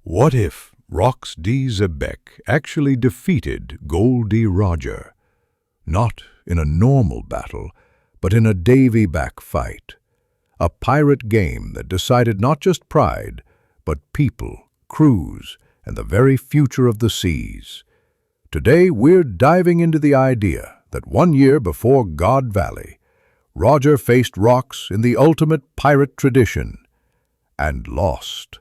What if Rox D. Zebek actually defeated Goldie Roger? Not in a normal battle, but in a Davy Back Fight. A pirate game that decided not just pride, but people, crews, and the very future of the seas. Today we're diving into the idea that 1 year before God Valley, Roger faced Rox in the ultimate pirate tradition and lost.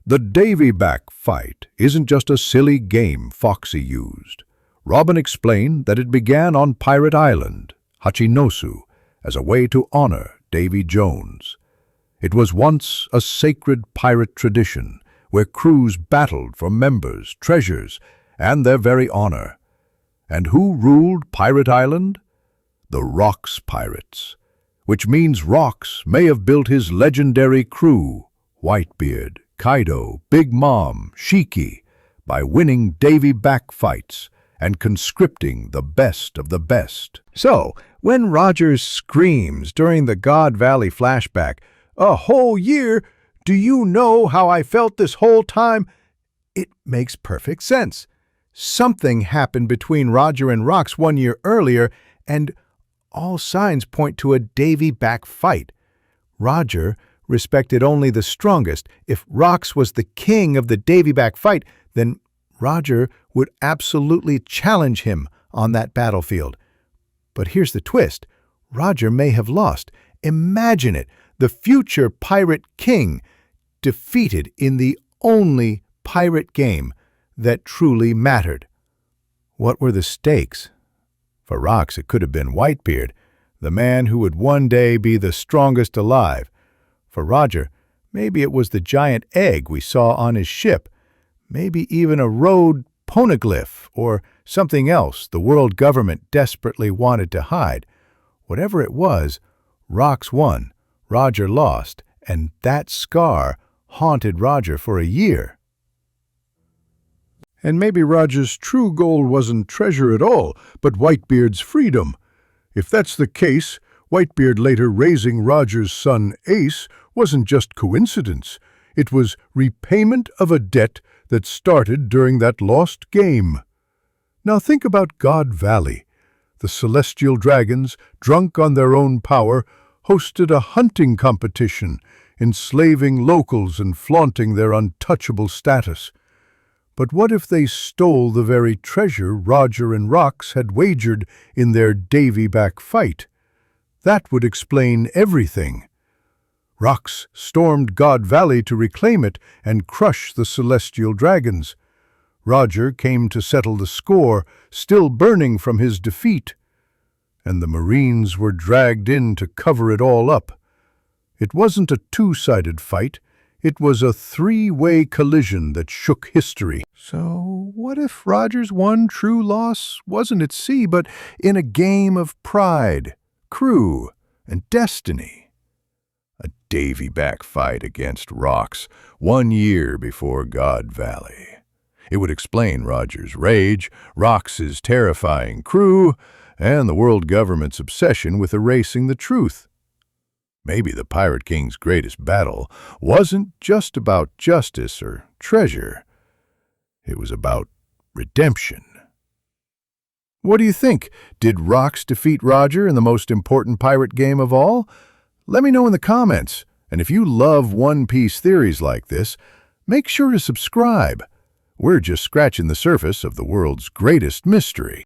The Davy Back Fight isn't just a silly game Foxy used. Robin explained that it began on Pirate Island, Hachinosu, as a way to honor Davy Jones. It was once a sacred pirate tradition where crews battled for members, treasures, and their very honor. And who ruled Pirate Island? The Rox Pirates, which means Rox may have built his legendary crew, Whitebeard, Kaido, Big Mom, Shiki, by winning Davy Back Fights and conscripting the best of the best. So, when Roger screams during the God Valley flashback, "A whole year? Do you know how I felt this whole time?" It makes perfect sense. Something happened between Roger and Rox 1 year earlier, and all signs point to a Davy Back Fight. Roger respected only the strongest. If Rox was the king of the Davy Back Fight, then Roger would absolutely challenge him on that battlefield. But here's the twist. Roger may have lost. Imagine it, the future pirate king defeated in the only pirate game that truly mattered. What were the stakes? For Rox, it could have been Whitebeard, the man who would one day be the strongest alive. For Roger, maybe it was the giant egg we saw on his ship, maybe even a road poneglyph or something else the world government desperately wanted to hide. Whatever it was, Rox won, Roger lost, and that scar haunted Roger for a year. And maybe Roger's true goal wasn't treasure at all, but Whitebeard's freedom. If that's the case, Whitebeard later raising Roger's son Ace wasn't just coincidence. It was repayment of a debt that started during that lost game. Now think about God Valley. The celestial dragons, drunk on their own power, hosted a hunting competition, enslaving locals and flaunting their untouchable status. But what if they stole the very treasure Roger and Rox had wagered in their Davy Back Fight? That would explain everything. Rox stormed God Valley to reclaim it and crush the celestial dragons. Roger came to settle the score, still burning from his defeat. And the Marines were dragged in to cover it all up. It wasn't a two-sided fight. It was a three-way collision that shook history. So what if Roger's one true loss wasn't at sea, but in a game of pride, crew, and destiny? A Davy Back Fight against Rox 1 year before God Valley. It would explain Roger's rage, Rox's terrifying crew, and the world government's obsession with erasing the truth. Maybe the Pirate King's greatest battle wasn't just about justice or treasure. It was about redemption. What do you think? Did Rox defeat Roger in the most important pirate game of all? Let me know in the comments. And if you love One Piece theories like this, make sure to subscribe. We're just scratching the surface of the world's greatest mystery.